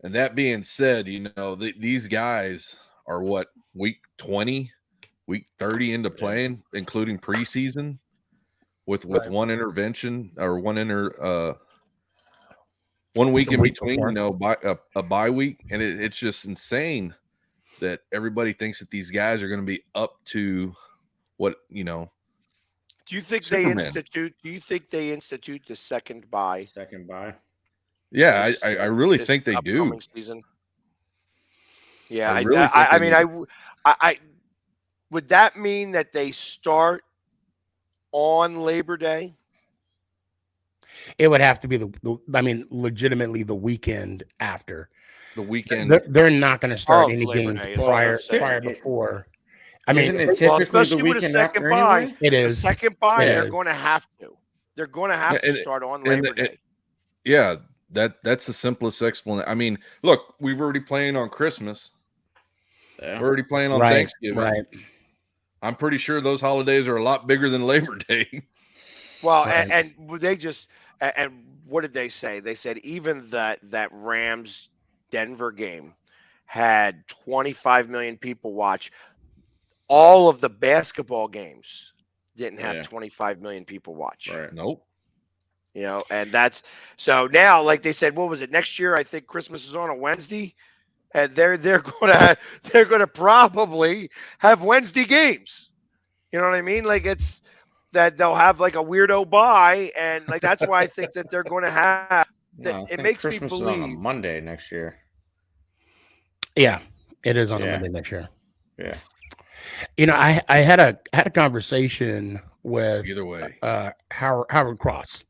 And that being said, these guys are week 20, week 30 into playing, including preseason with one intervention or 1 week in between, a bye week. And it's just insane that everybody thinks that these guys are going to be up to what, Do you think Superman. Do you think they institute the second bye? Second bye. Yeah, I really think they do. Season. Yeah, I would that mean that they start on Labor Day? It would have to be legitimately the weekend after. The weekend. They're not going to start any Labor games Day, prior before. I mean, isn't it typically especially the with a weekend second after bye, anyway? it the is. second bye. It They're is. going to have to. They're going to have to start on Labor Day. Yeah, that's the simplest explanation. I mean, look, we've already playing on Christmas. Yeah. We're already playing on Thanksgiving. Right. I'm pretty sure those holidays are a lot bigger than Labor Day. Well, and they just and what did they say? They said even that Rams Denver game had 25 million people watch. All of the basketball games didn't have 25 million people watch. Right. Nope. And that's so now, like they said, what was it next year? I think Christmas is on a Wednesday, and they're gonna probably have Wednesday games. You know what I mean? Like it's that they'll have like a weirdo bye, and like that's why I think that they're going to have. It makes Christmas me is on a believe. Monday next year. Yeah, it is on a Monday next year. Yeah. I had a conversation with Either way, Howard Cross,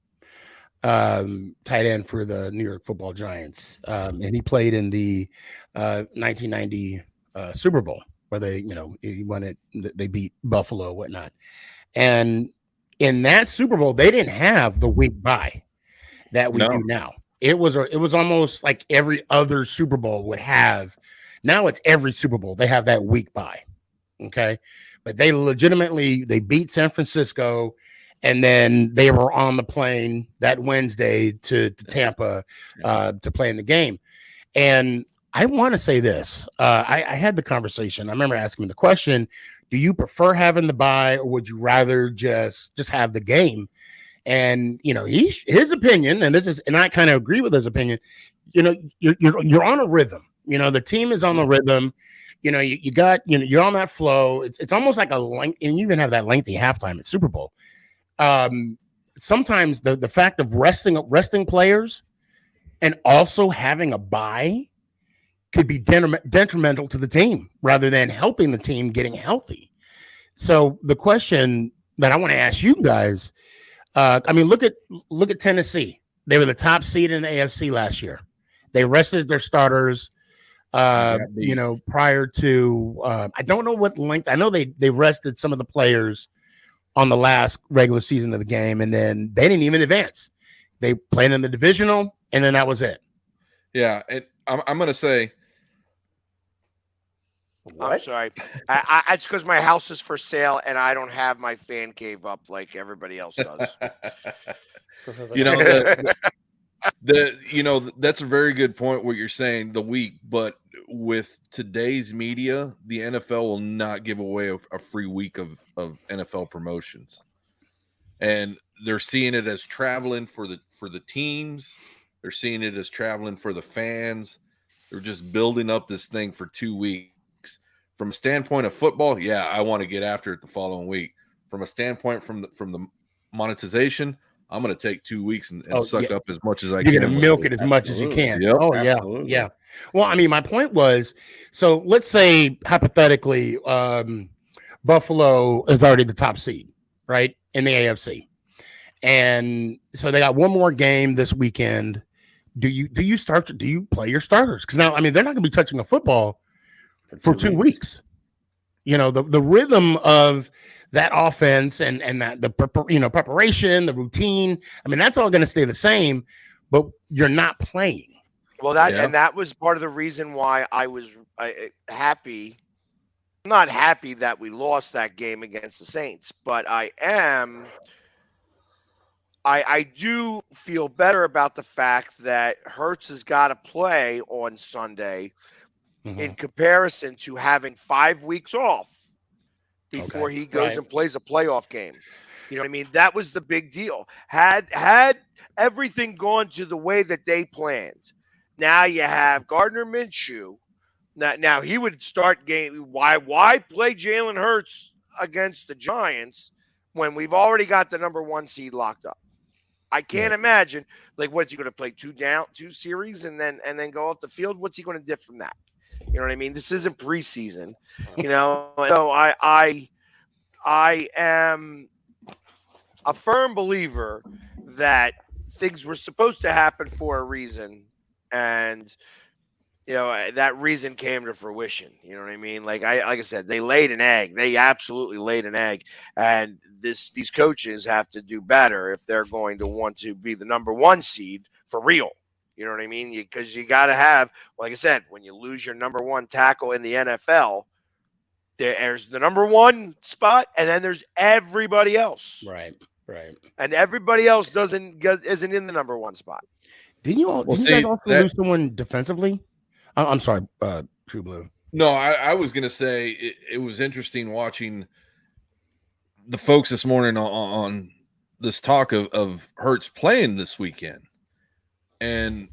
tight end for the New York Football Giants, and he played in the 1990 Super Bowl where they he won it. They beat Buffalo, whatnot, and in that Super Bowl they didn't have the week bye that we do now. It was almost like every other Super Bowl would have. Now it's every Super Bowl they have that week bye. Okay, but they legitimately beat San Francisco, and then they were on the plane that Wednesday to Tampa to play in the game. And I want to say this: I had the conversation. I remember asking him the question: do you prefer having the bye, or would you rather just have the game? And his opinion, and I kind of agree with his opinion. You're on a rhythm. The team is on the rhythm. You got, you're on that flow. It's almost like a length, and you even have that lengthy halftime at Super Bowl. Sometimes the fact of resting players and also having a bye could be detrimental to the team rather than helping the team getting healthy. So the question that I want to ask you guys, look at Tennessee. They were the top seed in the AFC last year. They rested their starters. Prior to I don't know what length. I know they rested some of the players on the last regular season of the game, and then they didn't even advance. They played in the divisional, and then that was it. Yeah, and I'm going to say, what? I'm sorry. It's because my house is for sale, and I don't have my fan cave up like everybody else does. That's a very good point what you're saying, the week, but with today's media, the NFL will not give away a free week of NFL promotions. And they're seeing it as traveling for the teams. They're seeing it as traveling for the fans. They're just building up this thing for 2 weeks. From a standpoint of football, yeah, I want to get after it the following week. From a standpoint from the monetization, I'm going to take 2 weeks and suck up as much as I can. You're going to milk it as much as you can. Yep. Oh, Absolutely. yeah. Well, my point was, so let's say hypothetically, Buffalo is already the top seed, right, in the AFC. And so they got one more game this weekend. Do you play your starters? Because now, they're not going to be touching a football for 2 weeks. The rhythm of that offense and that the preparation, the routine. That's all going to stay the same. but you're not playing. Well, that was part of the reason why I was happy. I'm not happy that we lost that game against the Saints, but I do feel better about the fact that Hurts has got to play on Sunday in comparison to having 5 weeks off before he goes and plays a playoff game. You know what I mean? That was the big deal. Had everything gone to the way that they planned, now you have Gardner Minshew. Now he would start game. Why play Jalen Hurts against the Giants when we've already got the number 1 seed locked up? I can't imagine. Like, what's he going to play 2 series and then go off the field? What's he going to dip from that? You know what I mean? This isn't preseason. You know, so I am a firm believer that things were supposed to happen for a reason, and that reason came to fruition. You know what I mean? Like I said, they laid an egg. They absolutely laid an egg, and these coaches have to do better if they're going to want to be the number 1 seed for real. You know what I mean? Because you got to have, like I said, when you lose your number 1 tackle in the NFL, there's the number 1 spot, and then there's everybody else. Right. And everybody else isn't in the number 1 spot. Didn't you guys also lose someone defensively? I'm sorry, True Blue. No, I was going to say it was interesting watching the folks this morning on this talk of Hurts playing this weekend. And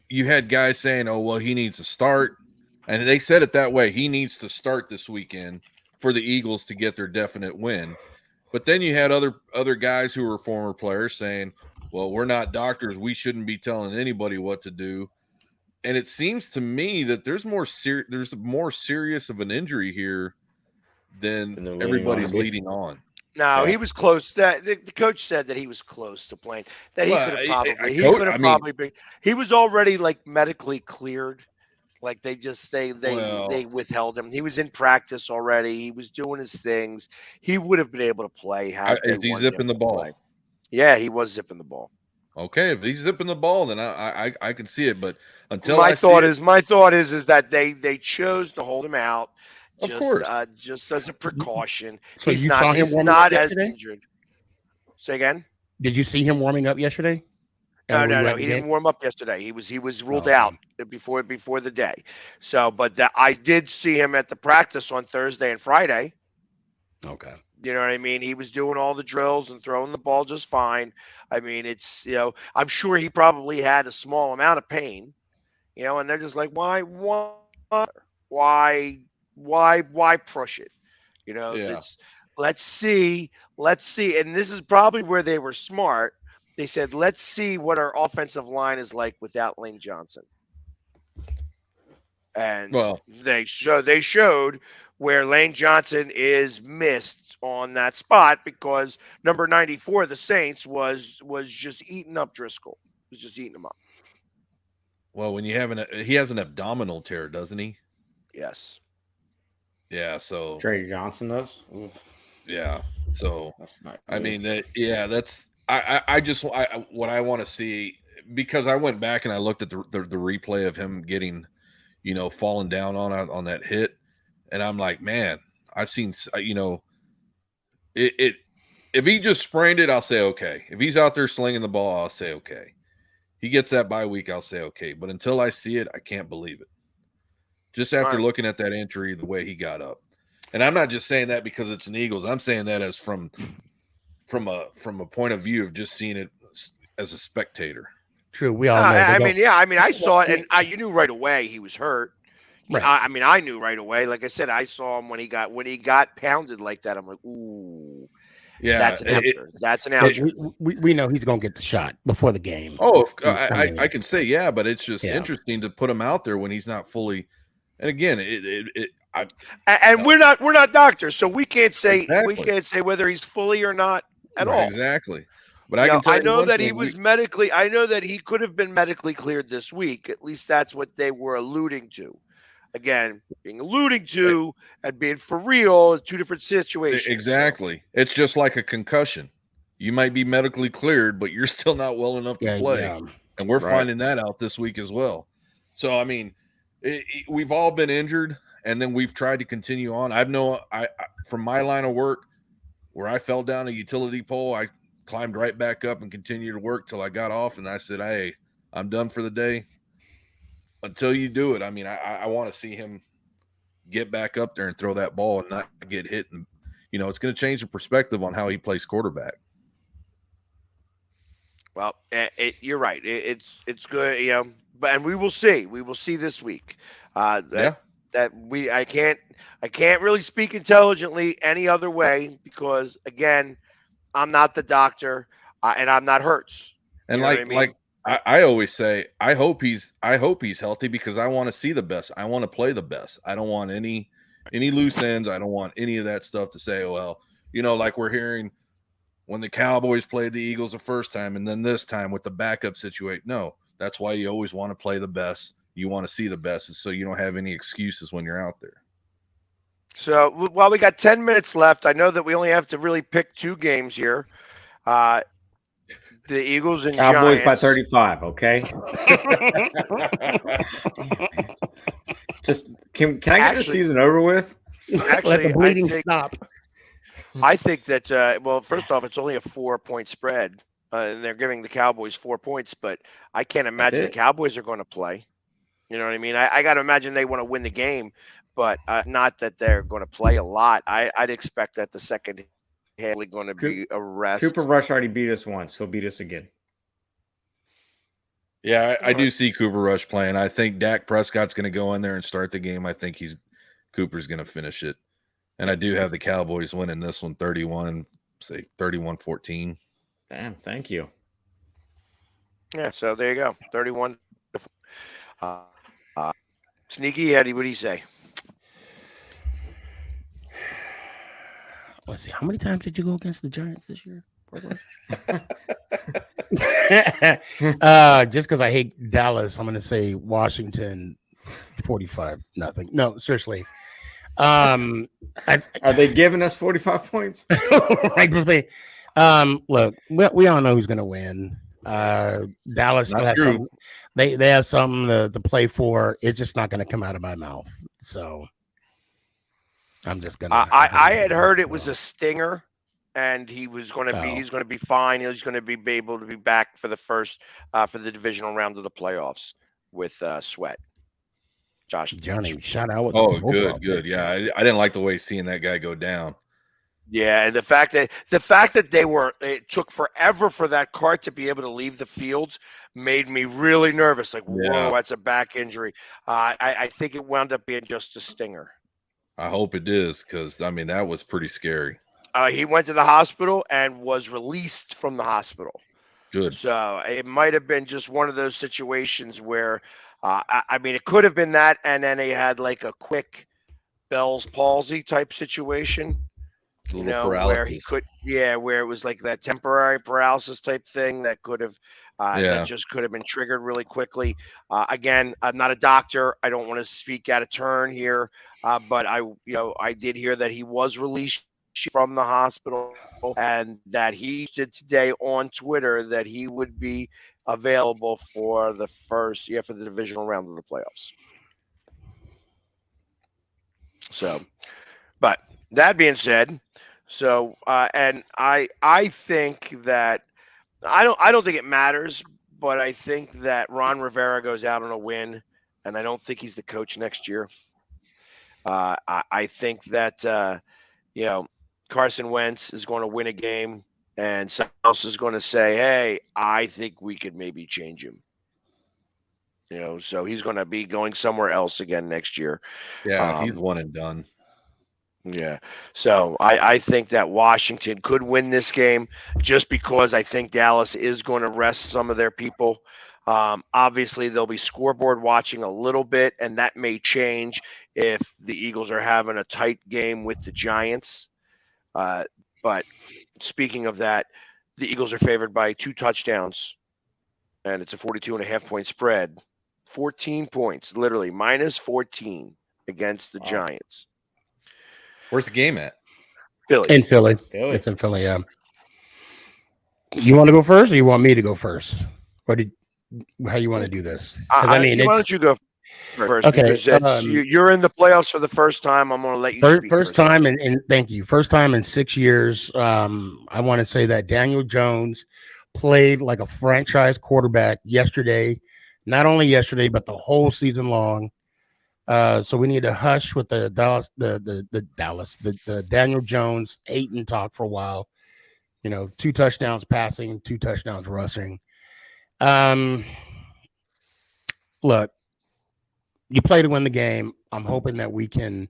you had guys saying, oh, well, he needs to start. And they said it that way. He needs to start this weekend for the Eagles to get their definite win. But then you had other guys who were former players saying, well, we're not doctors. We shouldn't be telling anybody what to do. And it seems to me that there's more serious of an injury here than everybody's leading on. No, he was close. The coach said that he was close to playing. That he could have probably been. He was already like medically cleared. Like they withheld him. He was in practice already. He was doing his things. He would have been able to play. Is he zipping the ball? Yeah, he was zipping the ball. Okay, if he's zipping the ball, then I can see it. But until my thought is that they chose to hold him out. Of course, just as a precaution. So he's he's not as injured. Say again. Did you see him warming up yesterday? No. He didn't warm up yesterday. He was ruled out before the day. So, but I did see him at the practice on Thursday and Friday. Okay. You know what I mean? He was doing all the drills and throwing the ball just fine. I mean, it's, I'm sure he probably had a small amount of pain, and they're just like, why push it? Let's see. And this is probably where they were smart. They said, let's see what our offensive line is like without Lane Johnson. And they showed where Lane Johnson is missed on that spot because number 94, the Saints, was just eating up Driscoll. Was just eating him up. Well, when you have he has an abdominal tear, doesn't he? Yes. Yeah. So Trey Johnson does. Oof. Yeah. So that's not. I mean, that's what I want to see, because I went back and I looked at the replay of him getting, falling down on that hit, and I'm like, man, I've seen, it. If he just sprained it, I'll say okay. If he's out there slinging the ball, I'll say okay. He gets that bye week, I'll say okay. But until I see it, I can't believe it. Just after looking at that injury, the way he got up, and I'm not just saying that because it's an Eagles. I'm saying that as from a point of view of just seeing it as a spectator. True, we all know. I saw it, and you knew right away he was hurt. Right. I knew right away. Like I said, I saw him when he got pounded like that. I'm like, ooh, yeah, that's an amateur. That's an amateur. We know he's gonna get the shot before the game. Oh, I can say but it's just interesting to put him out there when he's not fully. And again, we're not doctors, so we can't say whether he's fully or not at all. Exactly. But I know that he was medically. I know that he could have been medically cleared this week. At least that's what they were alluding to. Again, being alluding to and being for real is two different situations. Exactly. It's just like a concussion. You might be medically cleared, but you're still not well enough to play. And we're Right. finding that out this week as well. So, I mean, we've all been injured, and then we've tried to continue on. I from my line of work, where I fell down a utility pole, I climbed right back up and continued to work till I got off, and I said, hey, I'm done for the day. Until you do it, I mean, I want to see him get back up there and throw that ball and not get hit. And, it's going to change the perspective on how he plays quarterback. Well, you're right. It's good, and we will see. We will see this week. I can't really speak intelligently any other way because again, I'm not the doctor and I'm not Hurts. And you know what I mean? I always say, I hope he's healthy because I want to see the best. I want to play the best. I don't want any loose ends. I don't want any of that stuff to say, well, like we're hearing when the Cowboys played the Eagles the first time and then this time with the backup situation. No, that's why you always want to play the best. You want to see the best so you don't have any excuses when you're out there. So while we got 10 minutes left, I know that we only have to really pick 2 games here. The Eagles and Cowboys Giants. by 35, okay? Just can I get this season over with? Let the bleeding stop. I think that first off, it's only a 4-point spread, and they're giving the Cowboys 4 points. But I can't imagine the Cowboys are going to play. You know what I mean? I got to imagine they want to win the game, but not that they're going to play a lot. I'd expect that the second half is going to be a rest. Cooper Rush already beat us once. He'll beat us again. Yeah, I do see Cooper Rush playing. I think Dak Prescott's going to go in there and start the game. I think Cooper's going to finish it. And I do have the Cowboys winning this one 31-14. Damn, thank you. Yeah, so there you go. 31. Sneaky Eddie, what do you say? Let's see. How many times did you go against the Giants this year? Just because I hate Dallas, I'm going to say Washington 45-0. No, seriously. Are they giving us 45 points? Look, we all know who's going to win. Dallas still has something. They have something to play for. It's just not going to come out of my mouth. So I'm just gonna. I had heard it was a stinger, and he was going to be. He's going to be fine. He's going to be able to be back for the first for the divisional round of the playoffs with Sweat. Johnny, shout out. Good. Yeah, I didn't like the way seeing that guy go down. Yeah, and the fact that it took forever for that cart to be able to leave the field made me really nervous. Like, whoa, that's a back injury. I think it wound up being just a stinger. I hope it is because that was pretty scary. He went to the hospital and was released from the hospital. Good. So it might have been just one of those situations where, it could have been that, and then he had like a quick Bell's palsy type situation. Where he could, where it was like that temporary paralysis type thing that could have, that just could have been triggered really quickly. Again, I'm not a doctor. I don't want to speak out of turn here, but I did hear that he was released from the hospital and that he said today on Twitter that he would be available for the for the divisional round of the playoffs. So, but that being said, and I think that I don't think it matters, but I think that Ron Rivera goes out on a win, and I don't think he's the coach next year. I think that Carson Wentz is going to win a game, and someone else is going to say, "Hey, I think we could maybe change him." So he's going to be going somewhere else again next year. Yeah, he's one and done. Yeah. So I think that Washington could win this game just because I think Dallas is going to rest some of their people. Obviously, they'll be scoreboard watching a little bit, and that may change if the Eagles are having a tight game with the Giants. But speaking of that, the Eagles are favored by 2 touchdowns, and it's a 42.5-point spread. 14 points, literally minus 14 against the Giants. Where's the game at? Philly. In Philly. It's in Philly, yeah. You want to go first or you want me to go first? how you want to do this? I mean, why don't you go first? Okay, Because you're in the playoffs for the first time. I'm going to let you speak first time, and thank you. First time in 6 years. I want to say that Daniel Jones played like a franchise quarterback yesterday. Not only yesterday, but the whole season long. So we need to hush with the Daniel Jones Ayton talk for a while. 2 touchdowns passing, 2 touchdowns rushing. Look, you play to win the game. I'm hoping that we can,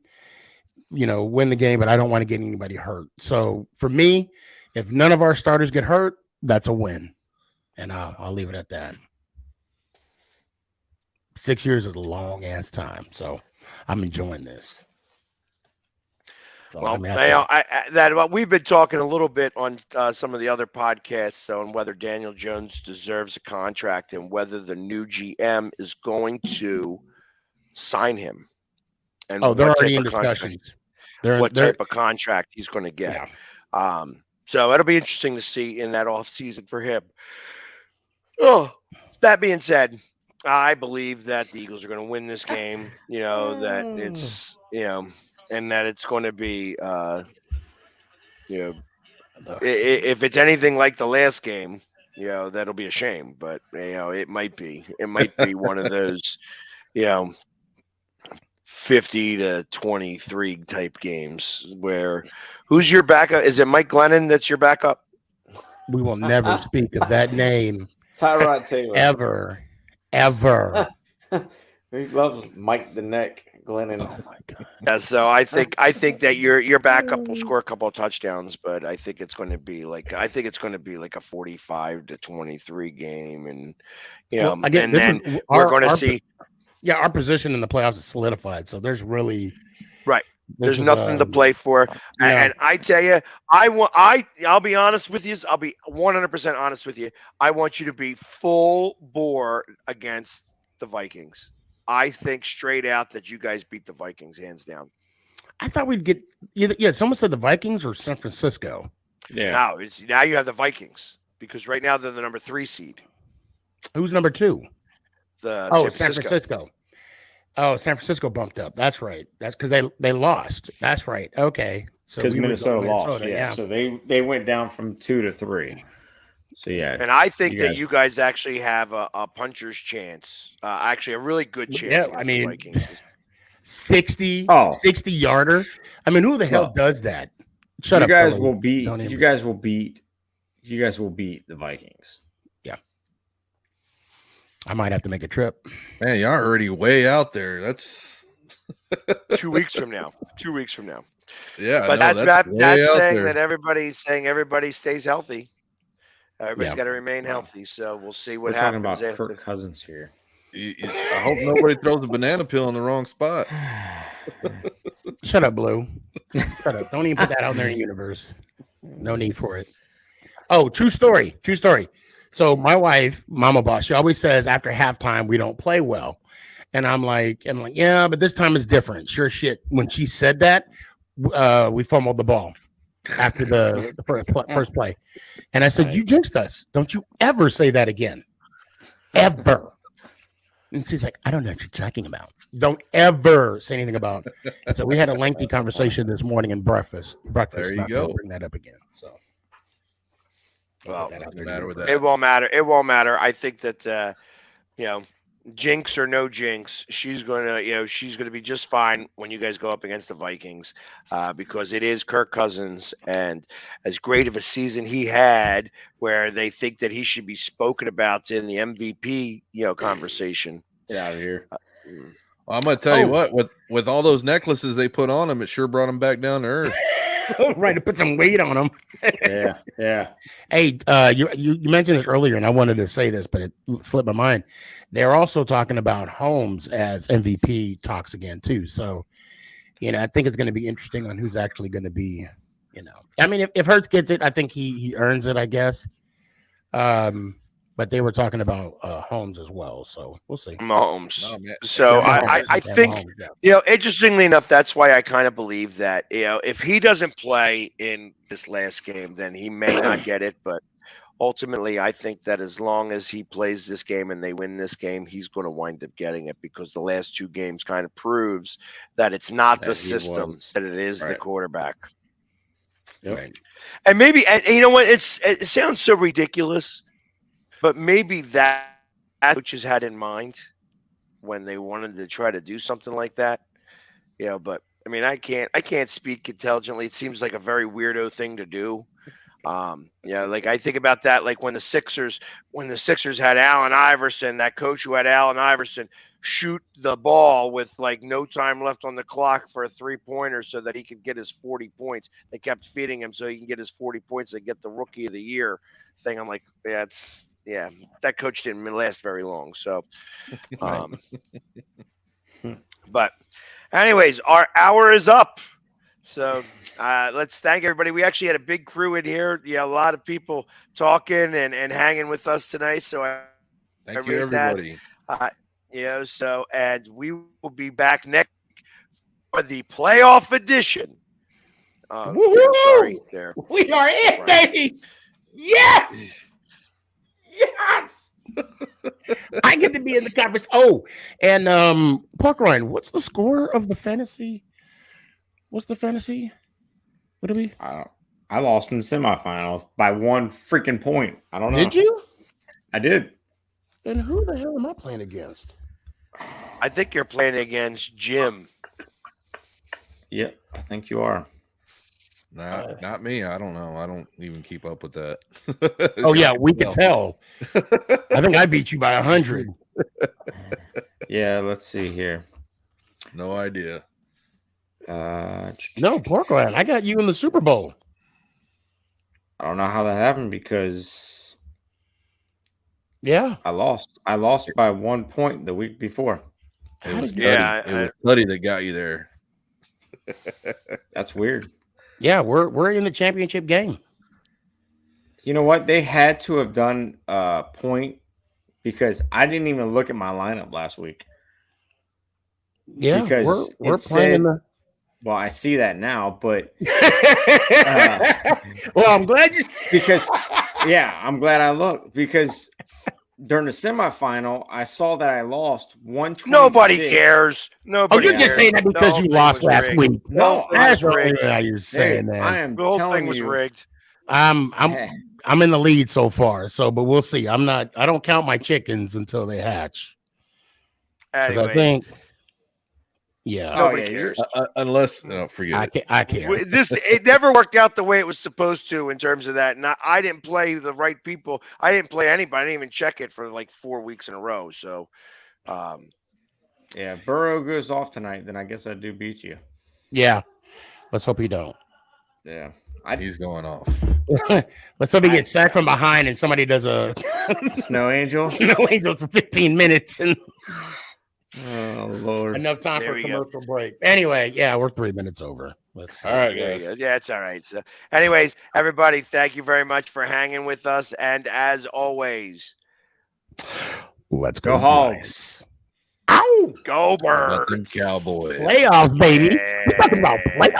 win the game, but I don't want to get anybody hurt. So for me, if none of our starters get hurt, that's a win. And I'll leave it at that. 6 years is a long ass time. So I'm enjoying this. So, well, we've been talking a little bit on some of the other podcasts on whether Daniel Jones deserves a contract and whether the new GM is going to sign him. And they're already in discussions. What type of contract he's going to get. Yeah. So it'll be interesting to see in that off season for him. Oh, that being said, I believe that the Eagles are going to win this game. That it's and that it's going to be if it's anything like the last game, that'll be a shame. But it might be one of those 50-23 type games where who's your backup? Is it Mike Glennon that's your backup? We will never speak of that name. Tyrod Taylor. Ever. He loves Mike the Neck Glennon. Oh my God. Yeah, so I think that your backup will score a couple of touchdowns, but I think it's going to be like a 45-23 game, and again, and then we're going to see. Yeah, our position in the playoffs is solidified, so there's really there's nothing to play for. And I tell you, I'll be honest with you. I'll be 100% honest with you. I want you to be full bore against the Vikings. I think straight out that you guys beat the Vikings hands down. I thought we'd get someone said the Vikings or San Francisco. Yeah. Now you have the Vikings because right now they're the number 3 seed. Who's number 2? San Francisco. Oh, San Francisco bumped up. That's right. That's because they lost. That's right. Okay. So because Minnesota lost. Yeah. So they went down from 2 to 3. So yeah. And I think that you guys actually have a puncher's chance. Actually, a really good chance. Yeah, I mean, the Vikings. 60 yarder. I mean, who the hell does that? Shut up. You guys will beat the Vikings. Yeah. I might have to make a trip. Man, you're already way out there. That's 2 weeks from now. 2 weeks from now. Yeah, but that's saying that everybody stays healthy. Everybody's got to remain healthy. So we'll see what happens. We're talking about Kirk Cousins here. I hope nobody throws a banana peel in the wrong spot. Shut up, Blue. Shut up. Don't even put that out there in the universe. No need for it. Oh, true story. So my wife, Mama Boss, she always says after halftime we don't play well. And I'm like, yeah, but this time is different. Sure shit. When she said that, we fumbled the ball after the first play. And I said, you jinxed us. Don't you ever say that again. Ever. And she's like, I don't know what you're talking about. Don't ever say anything about it. So we had a lengthy conversation this morning in breakfast. There you go. Bring that up again. So. Well, it won't matter. It won't matter. I think that, jinx or no jinx, she's going to be just fine when you guys go up against the Vikings because it is Kirk Cousins. And as great of a season he had where they think that he should be spoken about in the MVP, conversation. Get out of here. Well, I'm going to tell you what, with all those necklaces they put on him, it sure brought him back down to earth. Right, to put some weight on him. Yeah. Hey, you mentioned this earlier, and I wanted to say this, but it slipped my mind. They're also talking about Holmes as MVP talks again too. So, I think it's going to be interesting on who's actually going to be. I mean, if Hurts gets it, I think he earns it, I guess. But they were talking about Holmes as well, so we'll see. Mahomes. So I think, interestingly enough, that's why I kind of believe that, if he doesn't play in this last game, then he may not get it. But ultimately, I think that as long as he plays this game and they win this game, he's going to wind up getting it because the last 2 games kind of proves that it's not That the he system, was. that it is the Right. quarterback. Yep. Right. And maybe, and you know what? It sounds so ridiculous, but maybe that coaches had in mind when they wanted to try to do something like that. But I mean, I can't speak intelligently. It seems like a very weirdo thing to do. Like I think about that, like when the Sixers had Allen Iverson, that coach who had Allen Iverson shoot the ball with like no time left on the clock for a 3-pointer so that he could get his 40 points. They kept feeding him so he can get his 40 points and get the rookie of the year thing. I'm like, that coach didn't last very long. So, but anyways, our hour is up. So let's thank everybody. We actually had a big crew in here. Yeah, a lot of people talking and hanging with us tonight. So I Thank you, rate that. everybody. And we will be back next for the playoff edition. Sorry there. We are it, Right. baby. Yes. Yes. I get to be in the conference. Oh, and Park Ryan, what's the score of the fantasy? What's the fantasy? What do we? I lost in the semifinals by 1 freaking point. I don't know. Did you? I did. And who the hell am I playing against? I think you're playing against Jim. Yep, I think you are. Not me. I don't know. I don't even keep up with that. Oh yeah, we can tell. I think I beat you by 100. Yeah, let's see here. No idea. No, Park Ryan, I got you in the Super Bowl. I don't know how that happened because Yeah, I lost. I lost by 1 point the week before. It was Yeah, Buddy. It was Buddy that got you there. That's weird. yeah, we're in the championship game. You know what? They had to have done a point because I didn't even look at my lineup last week. Yeah, Because we're it playing in said- the. Well, I see that now, but Well, I'm glad you. because yeah, I'm glad I looked because during the semifinal, I saw that I lost 126. Nobody cares. Oh, Nobody you're cares. just saying that because The you whole lost thing was last rigged. week. No, That's was right. rigged. How you're saying Hey, that. I am The whole telling thing was you, rigged. I'm in the lead so far. So, but we'll see. I don't count my chickens until they hatch. 'Cause Anyways, I think. Yeah, nobody yeah, cares. Unless, forget it. I care. It never worked out the way it was supposed to in terms of that. And I didn't play the right people. I didn't play anybody. I didn't even check it for like 4 weeks in a row. So, yeah, if Burrow goes off tonight, then I guess I do beat you. Yeah, let's hope he don't. Yeah, He's going off. Let's hope he gets sacked from behind and somebody does a Snow Angel. snow angel for 15 minutes and Oh Lord. enough time There for a we go. commercial break. Anyway, yeah, we're 3 minutes over. Let's All right, there you guys. go. Yeah, it's all right. So, anyways, everybody, thank you very much for hanging with us. And as always, let's Go home. Giants. Ow! go Let them Birds. Cowboys. Playoffs, baby. We're talking about Yeah. playoffs.